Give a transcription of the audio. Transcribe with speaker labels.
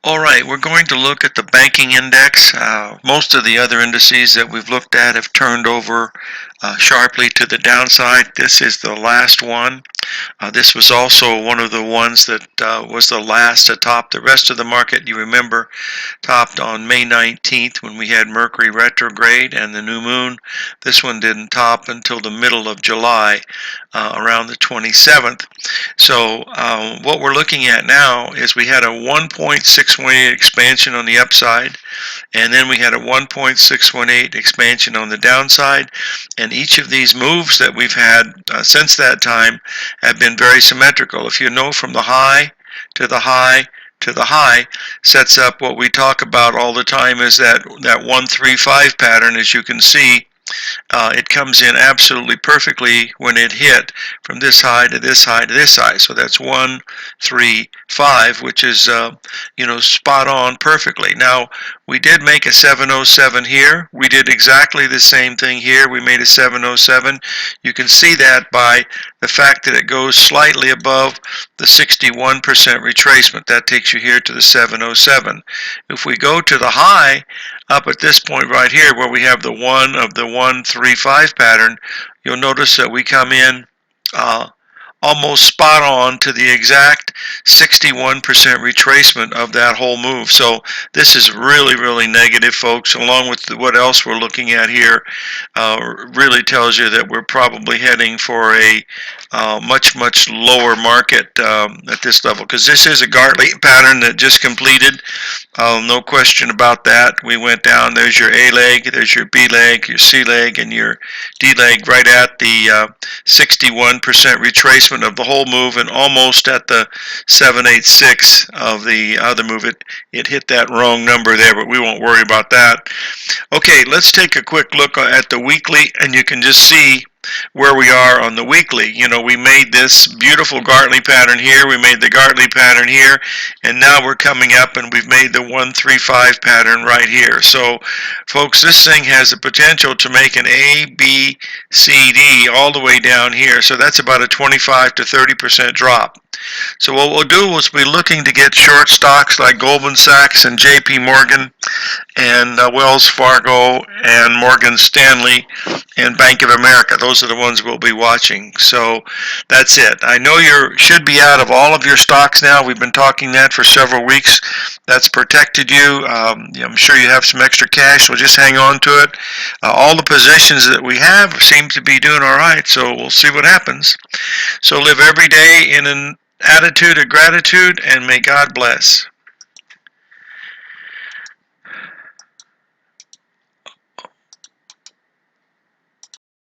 Speaker 1: All right, we're going to look at the banking index. Most of the other indices that we've looked at have turned over sharply to the downside. This is the last one. This was also one of the ones that was the last to top. The rest of the market, you remember, topped on May 19th when we had Mercury retrograde and the new moon. This one didn't top until the middle of July, around the 27th. So what we're looking at now is we had a 1.618 expansion on the upside, and then we had a 1.618 expansion on the downside, and each of these moves that we've had since that time have been very symmetrical. If you know, from the high to the high to the high sets up what we talk about all the time is that 135 pattern. As you can see, it comes in absolutely perfectly when it hit from this high to this high to this high. So that's 1, 3, 5, which is spot on perfectly. Now, we did make a 707 here. We did exactly the same thing here. We made a 707. You can see that by the fact that it goes slightly above the 61% retracement. That takes you here to the 707. If we go to the high up at this point right here where we have the 1 of the 135 pattern, you'll notice that we come in almost spot on to the exact 61% retracement of that whole move. So this is really, really negative, folks, along with what else we're looking at here. Really tells you that we're probably heading for a much, much lower market at this level, because this is a Gartley pattern that just completed. No question about that. We went down. There's your A leg, there's your B leg, your C leg, and your D leg right at the 61% retracement of the whole move, and almost at the 786 of the other move. It hit that wrong number there, but we won't worry about that. Okay, let's take a quick look at the weekly, and you can just see where we are on the weekly. We made this beautiful Gartley pattern here, we made the Gartley pattern here, and now we're coming up and we've made the 135 pattern right here. So folks, this thing has the potential to make an A, B, C, D all the way down here. So that's about a 25 to 30% drop. So what we'll do is be looking to get short stocks like Goldman Sachs and JP Morgan and Wells Fargo and Morgan Stanley and Bank of America. Those are the ones we'll be watching. So that's it. I know you should be out of all of your stocks now. We've been talking that for several weeks. That's protected you. I'm sure you have some extra cash, so just hang on to it. All the positions that we have seem to be doing all right, so we'll see what happens. So live every day in an attitude of gratitude, and may God bless.